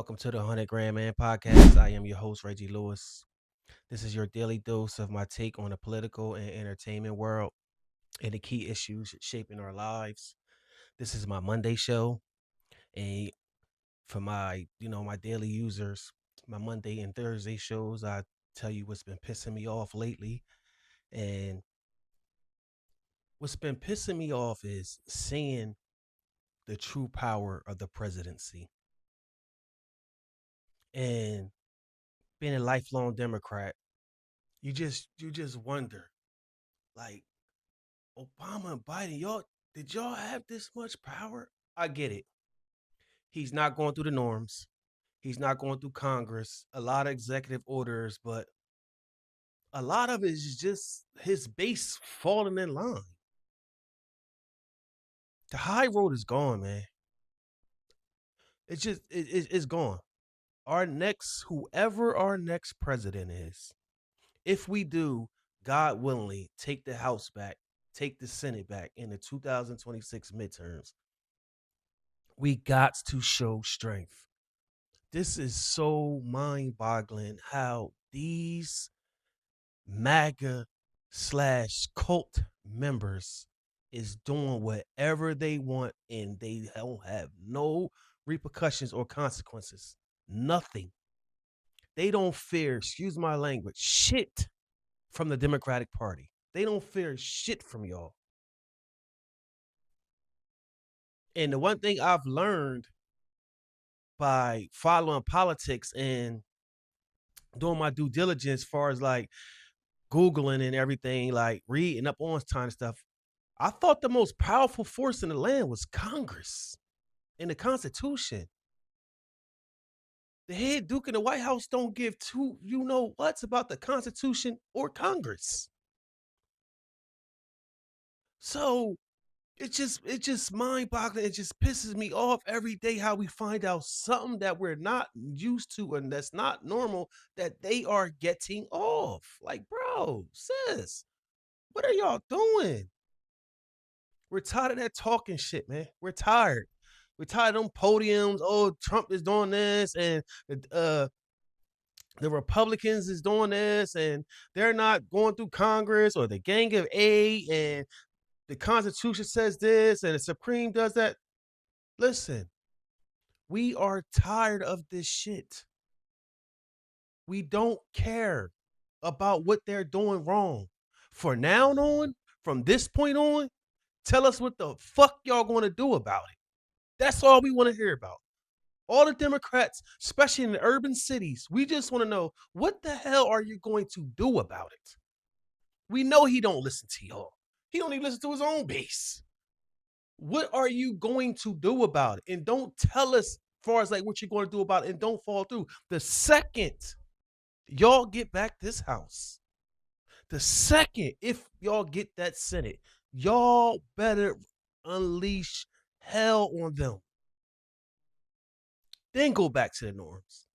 Welcome to the 100 Grand Man podcast. I am your host, Reggie Lewis. This is your daily dose of my take on the political and entertainment world and the key issues shaping our lives. This is my Monday show. And for my daily users, my Monday and Thursday shows, I tell you what's been pissing me off lately. And what's been pissing me off is seeing the true power of the presidency. And being a lifelong Democrat, you just wonder, like, Obama and Biden, did y'all have this much power? I get it. He's not going through the norms. He's not going through Congress. A lot of executive orders, but a lot of it is just his base falling in line. The high road is gone, man. It's gone. Whoever our next president is, if we do, God willingly, take the House back, take the Senate back in the 2026 midterms, we got to show strength. This is so mind boggling how these MAGA slash cult members is doing whatever they want and they don't have no repercussions or consequences. Nothing. They don't fear, excuse my language, shit from the Democratic Party. They don't fear shit from y'all. And the one thing I've learned by following politics and doing my due diligence as far as like Googling and everything, like reading up on kind of stuff, I thought the most powerful force in the land was Congress and the Constitution. The head Duke in the White House don't give two you know what's about the Constitution or Congress. So it's just mind boggling. It just pisses me off every day how we find out something that we're not used to and that's not normal that they are getting off. Like, bro, sis, what are y'all doing? We're tired of that talking shit, man. We're tired. We're tired of them podiums. Oh, Trump is doing this, and the Republicans is doing this, and they're not going through Congress or the Gang of Eight, and the Constitution says this, and the Supreme does that. Listen, we are tired of this shit. We don't care about what they're doing wrong. For now on, from this point on, tell us what the fuck y'all going to do about it. That's all we want to hear about. All the Democrats, especially in the urban cities, we just want to know what the hell are you going to do about it? We know he don't listen to y'all. He don't even listen to his own base. What are you going to do about it? And don't tell us as far as like what you're going to do about it and don't fall through. The second y'all get back this house, the second if y'all get that Senate, y'all better unleash hell on them. Then go back to the norms.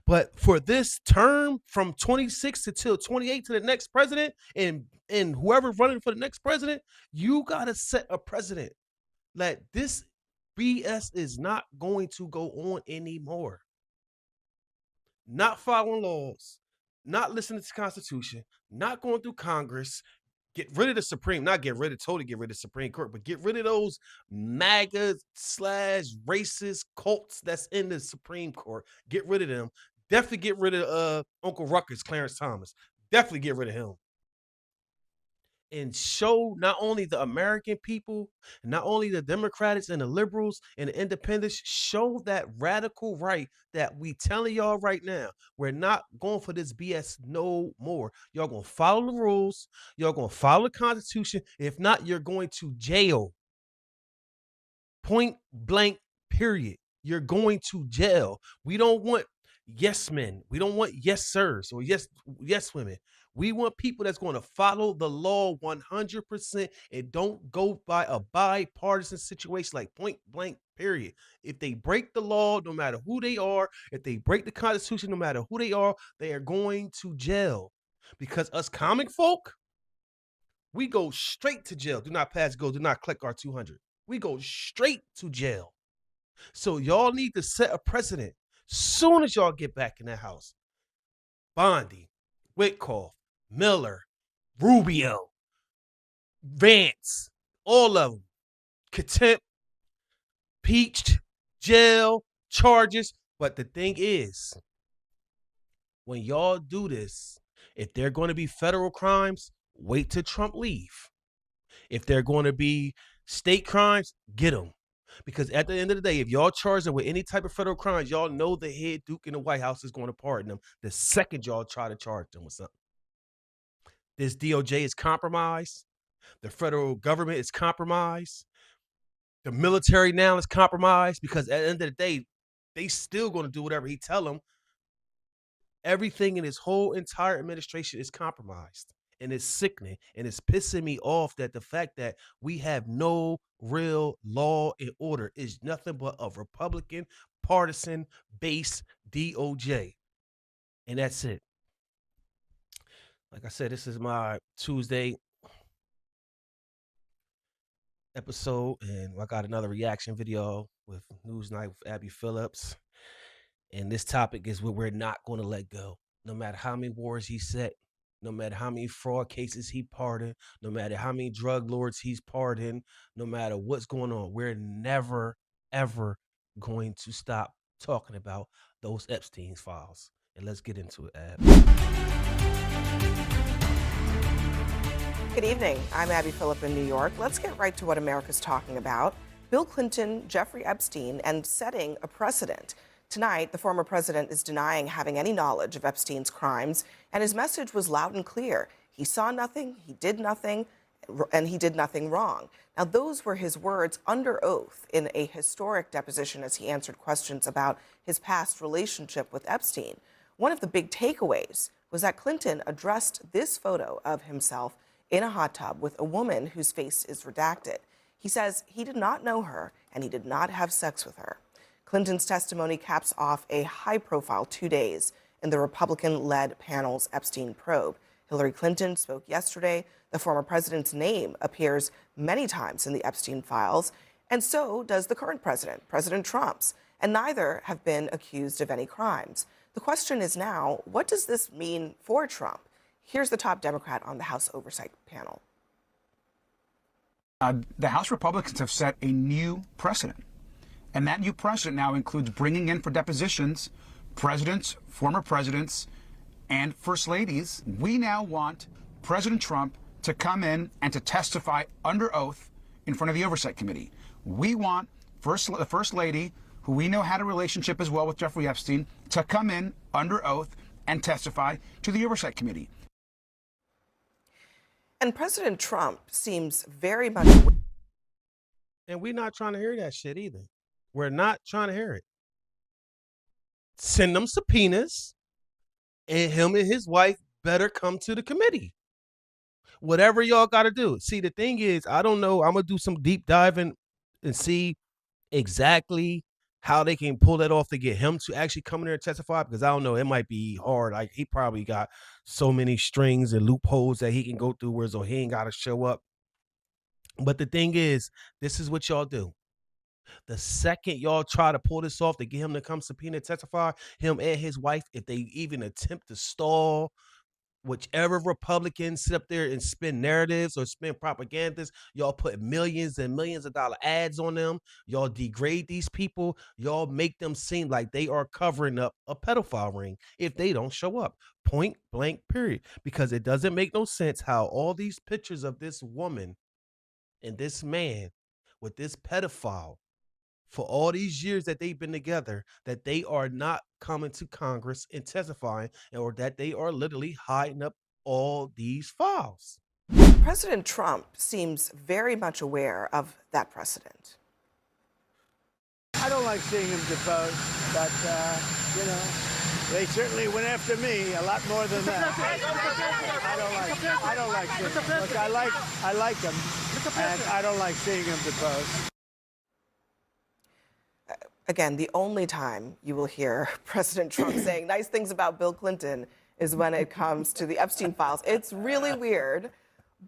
But for this term from 26 until 28 to the next president and whoever running for the next president, you got to set a precedent that this BS is not going to go on anymore. Not following laws, not listening to the Constitution, not going through Congress, get rid of the Supreme, not get rid of totally get rid of the Supreme Court, but get rid of those MAGA slash racist cults that's in the Supreme Court. Get rid of them. Definitely get rid of Uncle Ruckus, Clarence Thomas. Definitely get rid of him. And show not only the American people, not only the Democrats and the liberals and the independents, show that radical right that we telling y'all right now. We're not going for this BS no more. Y'all gonna follow the rules. Y'all gonna follow the Constitution. If not, you're going to jail. Point blank, period. You're going to jail. We don't want yes men. We don't want yes sirs or yes women. We want people that's going to follow the law 100% and don't go by a bipartisan situation like point blank, period. If they break the law, no matter who they are, if they break the Constitution, no matter who they are going to jail. Because us comic folk, we go straight to jail. Do not pass go. Do not click our 200. We go straight to jail. So y'all need to set a precedent. Soon as y'all get back in that house, Bondi, Witkoff, Miller, Rubio, Vance, all of them, contempt, peached, jail, charges. But the thing is, when y'all do this, if they're going to be federal crimes, wait till Trump leave. If they're going to be state crimes, get them. Because at the end of the day, if y'all charge them with any type of federal crimes, y'all know the head duke in the White House is going to pardon them the second y'all try to charge them with something. This DOJ is compromised. The federal government is compromised. The military now is compromised because at the end of the day, they still going to do whatever he tell them. Everything in his whole entire administration is compromised. And it's sickening. And it's pissing me off that the fact that we have no real law and order is nothing but a Republican partisan based DOJ. And that's it. Like I said, this is my Tuesday episode, and I got another reaction video with Newsnight with Abby Phillips. And this topic is what we're not going to let go. No matter how many wars he set, no matter how many fraud cases he pardoned, no matter how many drug lords he's pardoned, no matter what's going on, we're never, ever going to stop talking about those Epstein's files. And let's get into it, Ab. Good evening. I'm Abby Phillip in New York. Let's get right to what America's talking about. Bill Clinton, Jeffrey Epstein, and setting a precedent. Tonight, the former president is denying having any knowledge of Epstein's crimes, and his message was loud and clear. He saw nothing, he did nothing, and he did nothing wrong. Now, those were his words under oath in a historic deposition as he answered questions about his past relationship with Epstein. One of the big takeaways was that Clinton addressed this photo of himself in a hot tub with a woman whose face is redacted. He says he did not know her and he did not have sex with her. Clinton's testimony caps off a high-profile 2 days in the Republican-led panel's Epstein probe. Hillary Clinton spoke yesterday. The former president's name appears many times in the Epstein files, and so does the current president, President Trump's, and neither have been accused of any crimes. The question is now, what does this mean for Trump? Here's the top Democrat on the House Oversight panel. The House Republicans have set a new precedent. And that new precedent now includes bringing in for depositions presidents, former presidents, and first ladies. We now want President Trump to come in and to testify under oath in front of the Oversight Committee. We want the First Lady, who we know had a relationship as well with Jeffrey Epstein, to come in under oath and testify to the Oversight Committee. And President Trump seems very much... And we're not trying to hear that shit either. We're not trying to hear it. Send them subpoenas, and him and his wife better come to the committee. Whatever y'all got to do. See, the thing is, I don't know. I'm going to do some deep diving and see exactly how they can pull that off to get him to actually come in there and testify, because I don't know. It might be hard. Like, he probably got so many strings and loopholes that he can go through, whereas he ain't got to show up. But the thing is, this is what y'all do. The second y'all try to pull this off to get him to come subpoena testify, him and his wife, if they even attempt to stall whichever Republicans sit up there and spin narratives or spin propagandas, y'all put millions and millions of dollar ads on them. Y'all degrade these people. Y'all make them seem like they are covering up a pedophile ring if they don't show up. Point blank, period. Because it doesn't make no sense how all these pictures of this woman and this man with this pedophile for all these years that they've been together, that they are not coming to Congress and testifying, or that they are literally hiding up all these files. President Trump seems very much aware of that precedent. I don't like seeing him deposed, but, they certainly went after me a lot more than that. I don't like seeing him. Look, I like him, and I don't like seeing him deposed. Again, the only time you will hear President Trump saying nice things about Bill Clinton is when it comes to the Epstein files. It's really weird.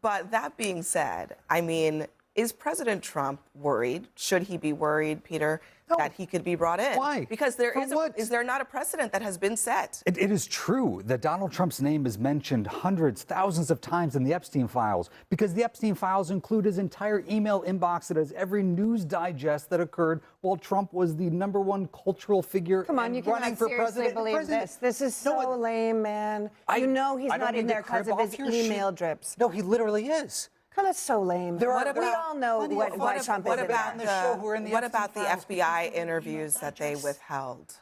But that being said, I mean, Is President Trump worried? Should he be worried, Peter, that he could be brought in? Why? Because is there not a precedent that has been set? It is true that Donald Trump's name is mentioned hundreds, thousands of times in the Epstein files, because the Epstein files include his entire email inbox that has every news digest that occurred while Trump was the #1 cultural figure. Come on, you cannot seriously believe this. This is so lame, man. You know he's not in there because of his email drips. No, he literally is. Kind of so lame. We all know why Trump is in there. What about the FBI interviews that they withheld?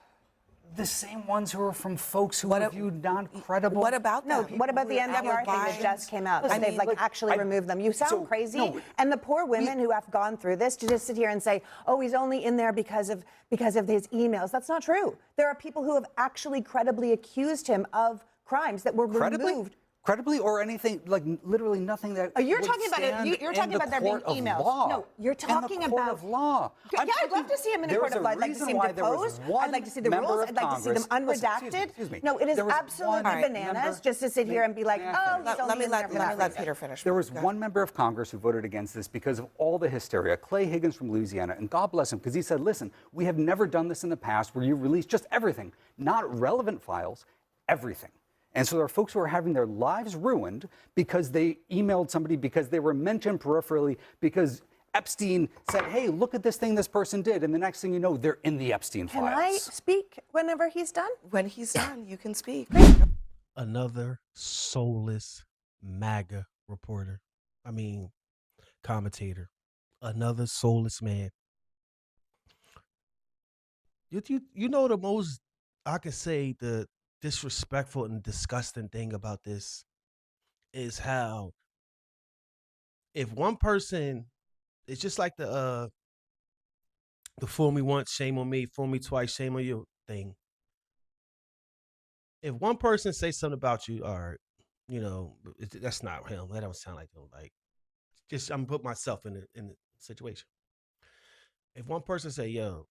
The same ones who are from folks who are viewed non-credible. What about them? What about the NPR thing that just came out? Listen, they've actually removed them. You sound crazy. And the poor women who have gone through this to just sit here and say, oh, he's only in there because of his emails. That's not true. There are people who have actually credibly accused him of crimes that were removed. Credibly, or anything, like literally nothing that. You're talking about it. You're talking about there being emails. No, you're talking about. In the court of law. Yeah, I'd love to see him in a court of law. I'd like to see him deposed. I'd like to see the rules. I'd like to see them unredacted. Excuse me. No, it is absolutely bananas just to sit here and be like, oh, let me let Peter finish. There was one member of Congress who voted against this because of all the hysteria. Clay Higgins from Louisiana, and God bless him, because he said, listen, we have never done this in the past where you release just everything, not relevant files, everything. And so there are folks who are having their lives ruined because they emailed somebody, because they were mentioned peripherally, because Epstein said, hey, look at this thing this person did. And the next thing you know, they're in the Epstein files. Can I speak whenever he's done? When he's done, you can speak. Another soulless MAGA reporter. Commentator. Another soulless man. You know the most, I could say, the disrespectful and disgusting thing about this is how if one person, it's just like the fool me once, shame on me, fool me twice, shame on you thing. If one person says something about you, or that's not him. That don't sound like him. Like, just I'm put myself in the situation. If one person say, "Yo,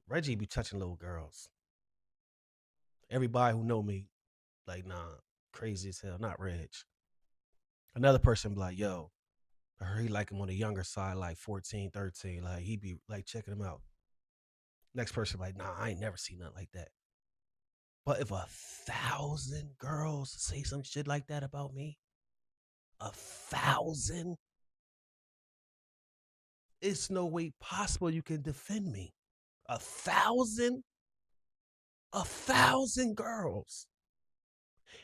Reggie be touching little girls," everybody who know me, like, nah, crazy as hell, not Reg. Another person be like, yo, I heard he like him on the younger side, like 14, 13. Like, he be like checking him out. Next person like, nah, I ain't never seen nothing like that. But if 1,000 girls say some shit like that about me, 1,000, it's no way possible you can defend me. 1,000? 1,000 girls.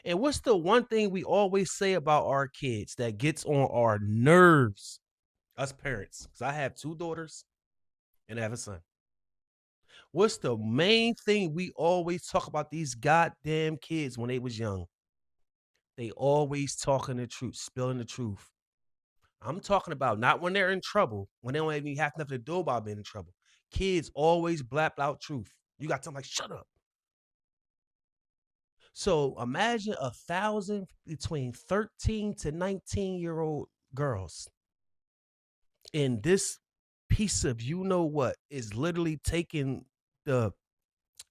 And what's the one thing we always say about our kids that gets on our nerves, us parents? Because I have 2 daughters and I have a son. What's the main thing we always talk about these goddamn kids when they was young? They always talking the truth, spilling the truth. I'm talking about not when they're in trouble, when they don't even have nothing to do about being in trouble. Kids always blap out truth. You got something like, shut up. So imagine 1,000 between 13 to 19-year-old girls. And this piece of you-know-what is literally taking the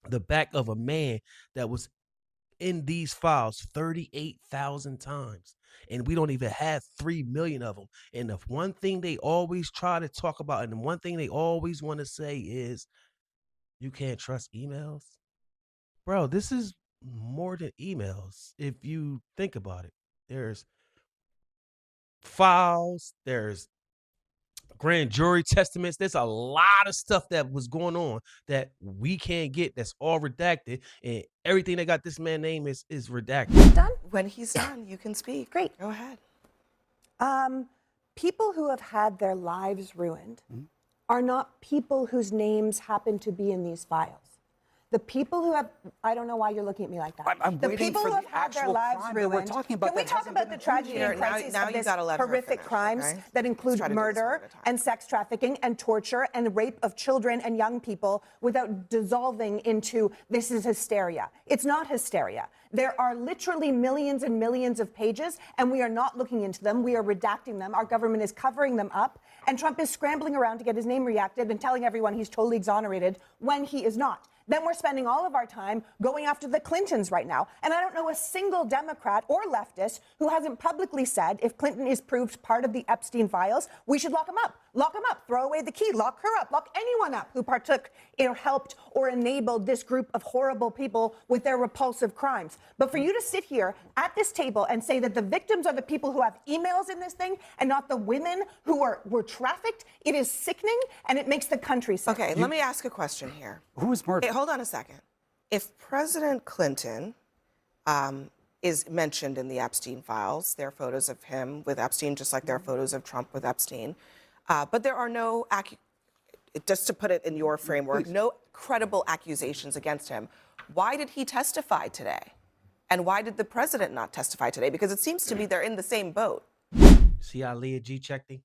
back of a man that was in these files 38,000 times. And we don't even have 3 million of them. And the one thing they always try to talk about, and the one thing they always want to say is, you can't trust emails. Bro, this is more than emails. If you think about it, there's files, there's grand jury testaments. There's a lot of stuff that was going on that we can't get, that's all redacted, and everything that got this man's name is redacted. Done? When he's done, you can speak. Great. Go ahead. People who have had their lives ruined are not people whose names happen to be in these files. The people who have, I don't know why you're looking at me like that. I'm the waiting people for who the have had their actual lives crime that ruined. we're talking about. Can we that talk hasn't about been the tragedy and Now crises you of this gotta let her horrific finish, crimes okay? that include Let's try to do this one murder at a time. and sex trafficking and torture and rape of children and young people without dissolving into this is hysteria? It's not hysteria. There are literally millions and millions of pages, and we are not looking into them. We are redacting them. Our government is covering them up, and Trump is scrambling around to get his name redacted and telling everyone he's totally exonerated when he is not. then we're spending all of our time going after the Clintons right now. And I don't know a single Democrat or leftist who hasn't publicly said if Clinton is proved part of the Epstein files, we should lock him up. Lock him up, throw away the key, lock her up, lock anyone up who partook or helped or enabled this group of horrible people with their repulsive crimes. But for you to sit here at this table and say that the victims are the people who have emails in this thing and not the women who were trafficked, it is sickening and it makes the country sick. Okay, let me ask a question here. Who was murdered? Hey, hold on a second. If President Clinton is mentioned in the Epstein files, there are photos of him with Epstein, just like there are photos of Trump with Epstein. But there are no, just to put it in your framework, no credible accusations against him. Why did he testify today? And why did the president not testify today? Because it seems to me they're in the same boat. See how Leah G checked him?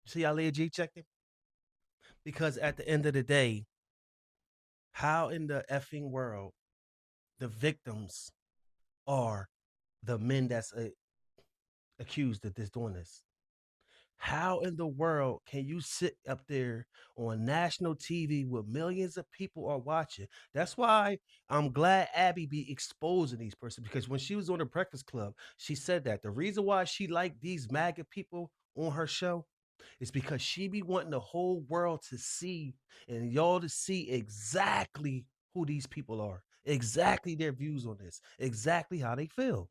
See how Leah G checked him? Because at the end of the day, how in the effing world the victims are the men that's accused of doing this? How in the world can you sit up there on national TV with millions of people are watching? That's why I'm glad Abby be exposing these persons, because when she was on the Breakfast Club, she said that the reason why she liked these MAGA people on her show is because she be wanting the whole world to see and y'all to see exactly who these people are, exactly their views on this, exactly how they feel.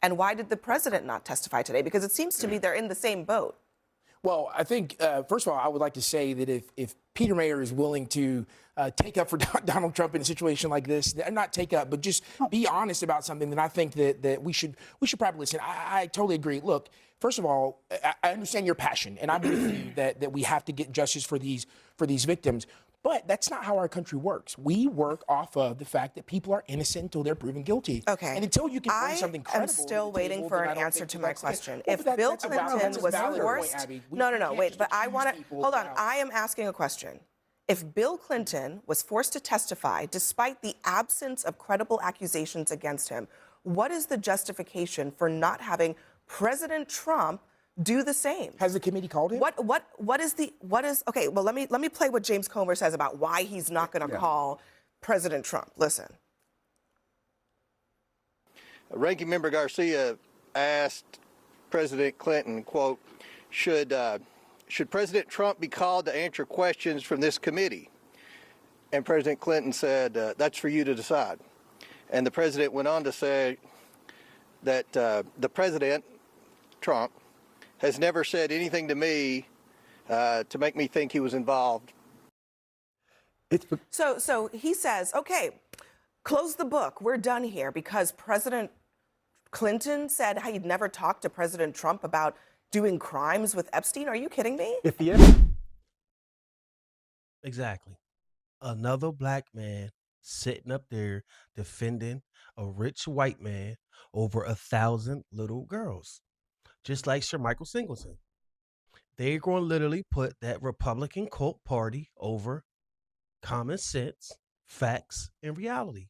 And why did the president not testify today? Because it seems to me they're in the same boat. Well, I think, first of all, I would like to say that if Peter Mayer is willing to take up for Donald Trump in a situation like this, not take up, but just be honest about something, then I think that we should probably listen. I totally agree. Look, first of all, I understand your passion, and I'm with you that we have to get justice for these victims. But that's not how our country works. We work off of the fact that people are innocent until they're proven guilty. Okay. And until you can bring something credible. I'm still waiting for an answer to my question. Well, If Bill Clinton was forced... No, wait, but I want to... Hold on, I am asking a question. If Bill Clinton was forced to testify despite the absence of credible accusations against him, what is the justification for not having President Trump do the same? Has the committee called him? What is okay, well, let me play what James Comer says about why he's not going to call President Trump. Listen. Ranking Member Garcia asked President Clinton, quote, should President Trump be called to answer questions from this committee? And President Clinton said, that's for you to decide. And the president went on to say that the president, Trump, has never said anything to me to make me think he was involved. So he says, okay, close the book. We're done here because President Clinton said he'd never talked to President Trump about doing crimes with Epstein. Are you kidding me? Exactly. Another black man sitting up there defending a rich white man over 1,000 little girls. Just like Sir Michael Singleton. They're going to literally put that Republican cult party over common sense, facts, and reality.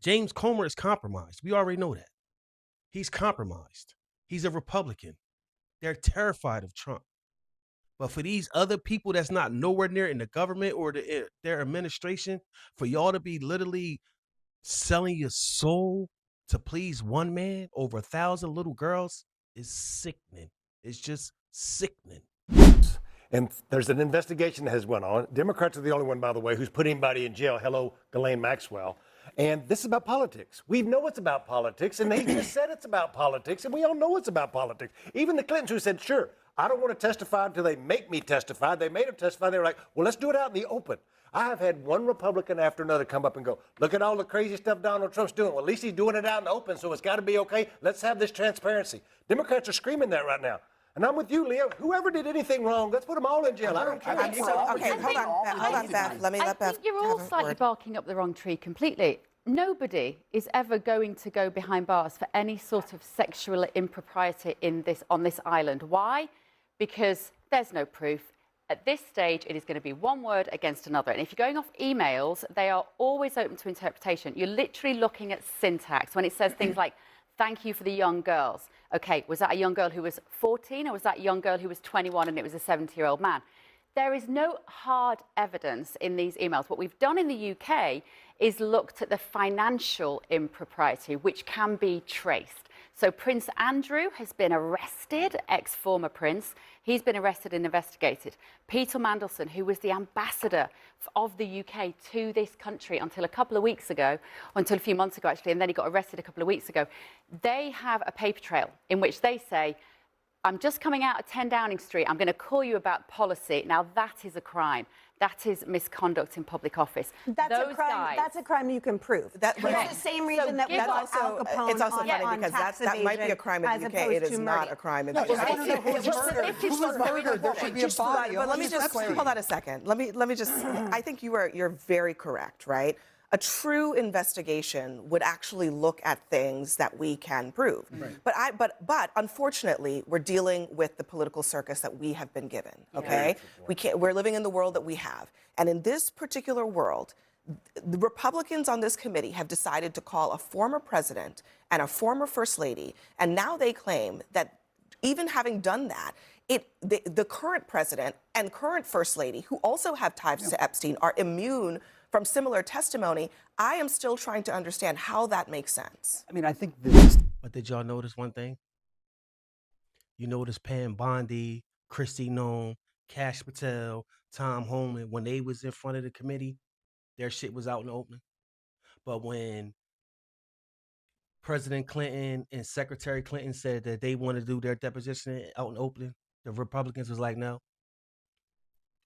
James Comer is compromised. We already know that. He's compromised. He's a Republican. They're terrified of Trump. But for these other people that's not nowhere near in the government or their administration, for y'all to be literally selling your soul to please one man over 1,000 little girls is sickening. It's just sickening. And there's an investigation that has went on. Democrats are the only one, by the way, who's put anybody in jail. Hello, Ghislaine Maxwell. And this is about politics. We know it's about politics, and they just said it's about politics, and we all know it's about politics. Even the Clintons who said, sure, I don't want to testify until they make me testify. They made them testify. They were like, well, let's do it out in the open. I have had one Republican after another come up and go, look at all the crazy stuff Donald Trump's doing. Well, at least he's doing it out in the open, so it's got to be okay. Let's have this transparency. Democrats are screaming that right now. And I'm with you, Leah. Whoever did anything wrong, let's put them all in jail. I don't care. Okay, hold on, Beth. Let me let Beth. I think you're all slightly barking up the wrong tree completely. Nobody is ever going to go behind bars for any sort of sexual impropriety on this island. Why? Because there's no proof. At this stage, it is going to be one word against another. And if you're going off emails, they are always open to interpretation. You're literally looking at syntax when it says things like, thank you for the young girls. Okay, was that a young girl who was 14 or was that a young girl who was 21 and it was a 70-year-old man? there is no hard evidence in these emails. What we've done in the UK is looked at the financial impropriety, which can be traced. So Prince Andrew has been arrested, ex-former prince. He's been arrested and investigated. Peter Mandelson, who was the ambassador of the UK to this country until a couple of weeks ago, until a few months ago actually, and then he got arrested a couple of weeks ago. They have a paper trail in which they say, I'm just coming out of 10 Downing Street. I'm going to call you about policy. Now, that is a crime. That is misconduct in public office. That's a crime. That's a crime you can prove. That's the same reason that that's also, it's also funny because that might be a crime in the UK. It is not a crime in the UK. If it's murder, there should be a body. But let me just hold on a second. Let me just. I think you're very correct, right? A true investigation would actually look at things that we can prove. Right. But unfortunately, we're dealing with the political circus that we have been given. Okay, we're living in the world that we have, and in this particular world, the Republicans on this committee have decided to call a former president and a former first lady, and now they claim that even having done that, the current president and current first lady, who also have ties to Epstein, are immune from similar testimony. I am still trying to understand how that makes sense. I mean, I think this. But did y'all notice one thing? You notice Pam Bondi, Kristi Noem, Kash Patel, Tom Homan, when they was in front of the committee, their shit was out in the open. But when President Clinton and Secretary Clinton said that they want to do their deposition out in the open, the Republicans was like, no.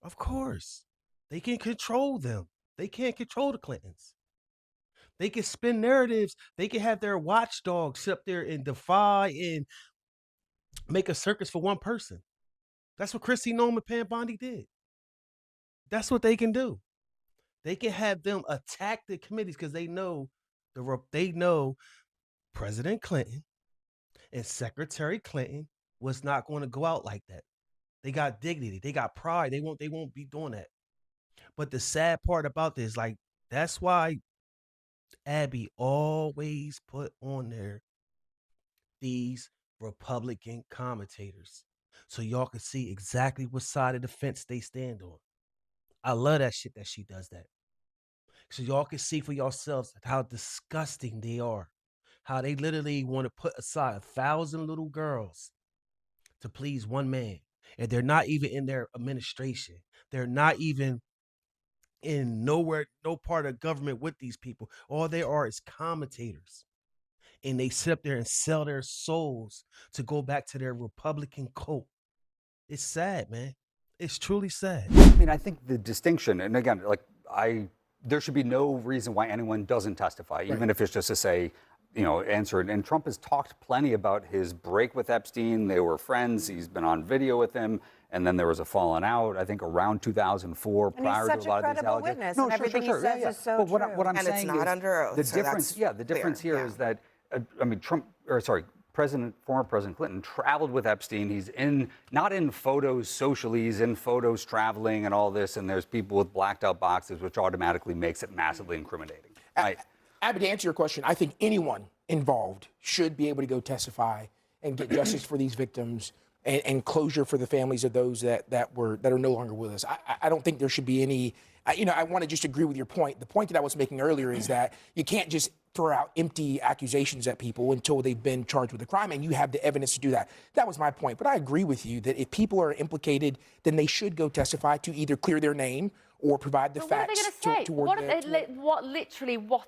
Of course. They can control them. They can't control the Clintons. They can spin narratives. They can have their watchdogs sit up there and defy and make a circus for one person. That's what Kristi Noem and Pam Bondi did. That's what they can do. They can have them attack the committees because they know President Clinton and Secretary Clinton was not going to go out like that. They got dignity. They got pride. They won't be doing that. But the sad part about this, like, that's why Abby always put on there these Republican commentators, so y'all can see exactly what side of the fence they stand on. I love that shit that she does that. So y'all can see for yourselves how disgusting they are. How they literally want to put aside 1,000 little girls to please one man. And they're not even in their administration. They're not even in no part of government with these people. All they are is commentators. And they sit up there and sell their souls to go back to their Republican cult. It's sad, man. It's truly sad. I mean, I think the distinction, and again, there should be no reason why anyone doesn't testify, even if it's just to say, answer it. And Trump has talked plenty about his break with Epstein. They were friends. He's been on video with him. And then there was a falling out, I think, around 2004, prior to a lot of these allegations. No, everything he says is so true. But what I'm saying it's not under oath. The difference here is that, former President Clinton traveled with Epstein. He's not in photos socially, he's in photos traveling and all this, and there's people with blacked out boxes, which automatically makes it massively incriminating. Abby, to answer your question, I think anyone involved should be able to go testify and get justice for these victims and closure for the families of those that are no longer with us. I don't think there should be any. I want to just agree with your point. The point that I was making earlier is that you can't just throw out empty accusations at people until they've been charged with a crime, and you have the evidence to do that. That was my point. But I agree with you that if people are implicated, then they should go testify to either clear their name or provide the facts. What are they going to say? What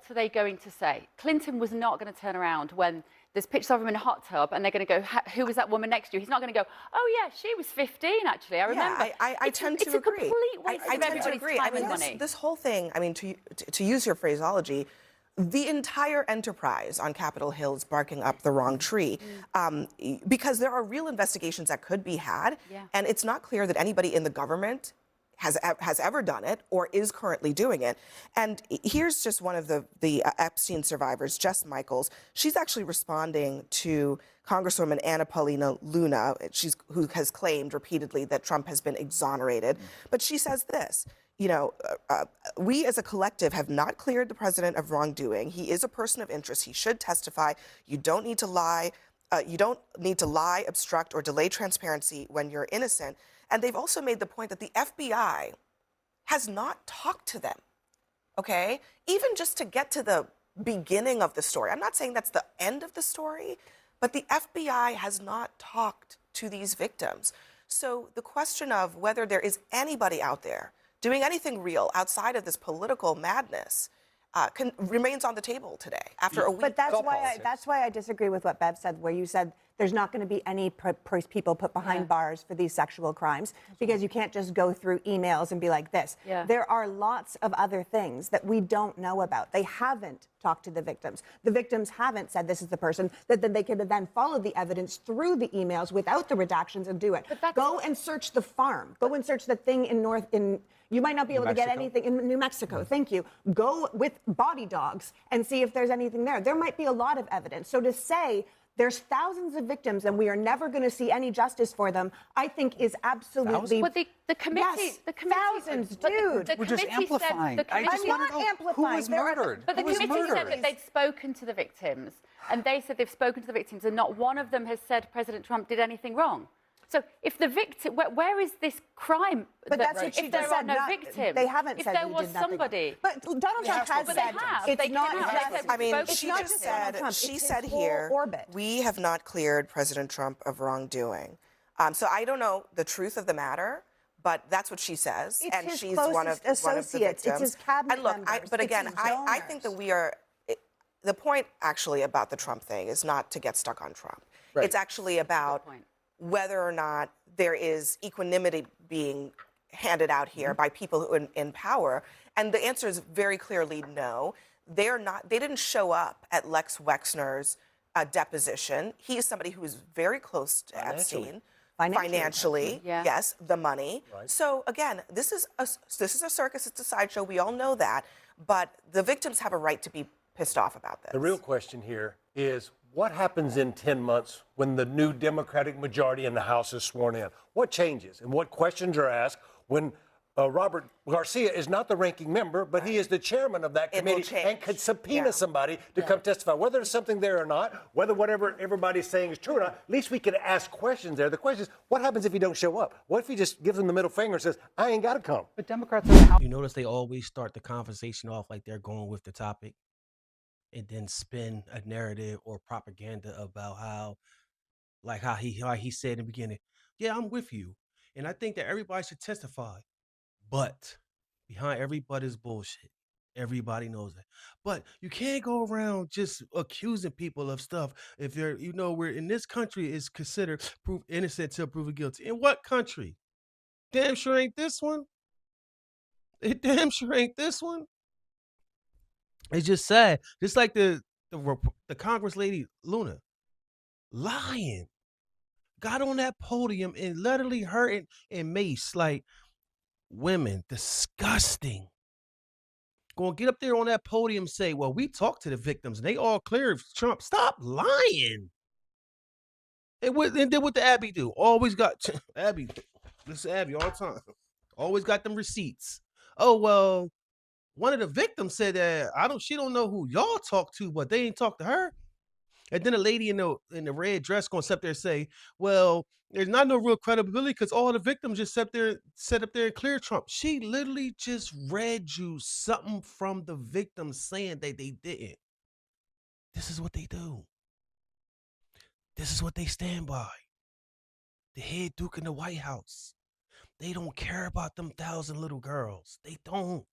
are they going to say? Clinton was not going to turn around when there's pictures of him in a hot tub and they're going to go, who was that woman next to you? He's not going to go, oh yeah, she was 15 actually, I remember. I tend to agree. It's a complete waste of everybody's time and money. This whole thing, to use your phraseology, the entire enterprise on Capitol Hill is barking up the wrong tree, because there are real investigations that could be had, and it's not clear that anybody in the government has ever done it or is currently doing it. And here's just one of the Epstein survivors, Jess Michaels. She's actually responding to Congresswoman Anna Paulina Luna, who has claimed repeatedly that Trump has been exonerated. But she says this, we as a collective have not cleared the president of wrongdoing. He is a person of interest. He should testify. You don't need to lie. You don't need to lie, obstruct, or delay transparency when you're innocent. And they've also made the point that the FBI has not talked to them, okay? Even just to get to the beginning of the story. I'm not saying that's the end of the story, but the FBI has not talked to these victims. So the question of whether there is anybody out there doing anything real outside of this political madness remains on the table today after a week. But that's why I disagree with what Bev said, where you said there's not going to be any people put behind bars for these sexual crimes, because you can't just go through emails and be like this. Yeah. There are lots of other things that we don't know about. They haven't talked to the victims. The victims haven't said this is the person, that then they could have then followed the evidence through the emails without the redactions and do it. Go and search the farm. Go and search the thing in you might not be able to get anything in New Mexico. Thank you. Go with body dogs and see if there's anything there. There might be a lot of evidence. So to say there's thousands of victims and we are never going to see any justice for them, I think is absolutely. Well, the committee, yes, the committee, thousands, dude. We're just amplifying. I'm not amplifying. Who was murdered? But the Who was committee said murdered? that they'd spoken to the victims, and they said they've spoken to the victims, and not one of them has said President Trump did anything wrong. So if the victim, where is this crime? But that's what she if there just are said. no victims, They haven't if said there he was did nothing. somebody. But Donald Trump has But said they have. it's They not came out. They just. said, I mean, spoken she to the just victims. said, Trump. she It's said his whole here, orbit. we have not cleared President Trump of wrongdoing. So I don't know the truth of the matter, but that's what she says. It's and his she's one of the associates. victims. It's his cabinet and look, members. but It's again, his I think that donors. we are, the point actually about the Trump thing is not to get stuck on Trump. Right. It's actually about whether or not there is equanimity being handed out here by people who are in power. And the answer is very clearly no. They're not. They didn't show up at Lex Wexner's deposition. He is somebody who is very close to Epstein. Financially, yes, the money. Right. So again, this is a circus. It's a sideshow. We all know that. But the victims have a right to be pissed off about this. The real question here is, what happens in 10 months when the new Democratic majority in the House is sworn in? What changes and what questions are asked when Robert Garcia is not the ranking member, but he is the chairman of that committee and could subpoena somebody to come testify? Whether there's something there or not, whether whatever everybody's saying is true or not, at least we can ask questions there. The question is, what happens if he don't show up? What if he just gives them the middle finger and says, I ain't got to come? But Democrats are now. You notice they always start the conversation off like they're going with the topic, and then spin a narrative or propaganda about how he said in the beginning, yeah, I'm with you. And I think that everybody should testify. But behind everybody's bullshit. Everybody knows that. But you can't go around just accusing people of stuff if they're, we're in this country is considered proof innocent till proven guilty. In what country? Damn sure ain't this one. It damn sure ain't this one. It's just sad. Just like the Congress lady Luna lying, got on that podium and literally her and Mace, like, women, disgusting. Gonna get up there on that podium and say, well, we talked to the victims and they all cleared Trump. Stop lying. And then what the Abby do? Always got Abby. This is Abby all the time. Always got them receipts. Oh, well, one of the victims said that she don't know who y'all talked to, but they ain't talked to her. And then a lady in the red dress gonna sit up there and say, well, there's not no real credibility because all the victims just sat up there and cleared Trump. She literally just read you something from the victims saying that they didn't. This is what they do. This is what they stand by. The head duke in the White House. They don't care about them 1,000 little girls. They don't.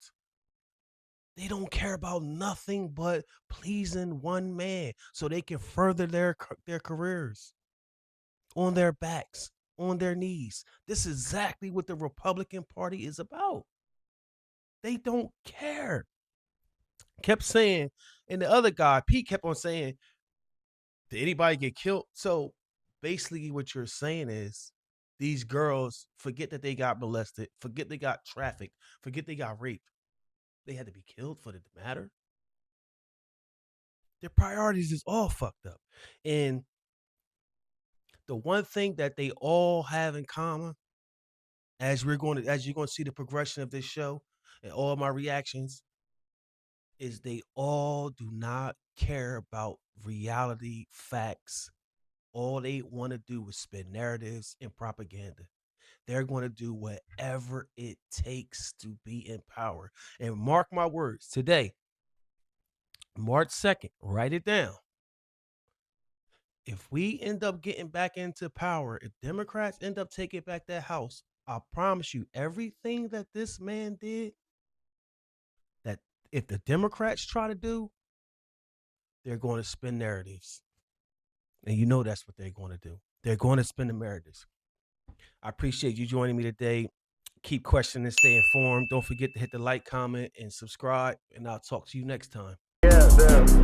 They don't care about nothing but pleasing one man so they can further their careers on their backs, on their knees. This is exactly what the Republican Party is about. They don't care. Kept saying, and the other guy, Pete, kept on saying, did anybody get killed? So basically what you're saying is these girls forget that they got molested, forget they got trafficked, forget they got raped. They had to be killed for it to matter. Their priorities is all fucked up. And the one thing that they all have in common, as you're going to see the progression of this show and all my reactions, is they all do not care about reality facts. All they want to do is spin narratives and propaganda. They're going to do whatever it takes to be in power. And mark my words, today, March 2nd, write it down. If we end up getting back into power, if Democrats end up taking back that House, I promise you, everything that this man did, that if the Democrats try to do, they're going to spin narratives. And you know that's what they're going to do. They're going to spin the narratives. I appreciate you joining me today. Keep questioning and stay informed. Don't forget to hit the like, comment, and subscribe. And I'll talk to you next time. Yeah,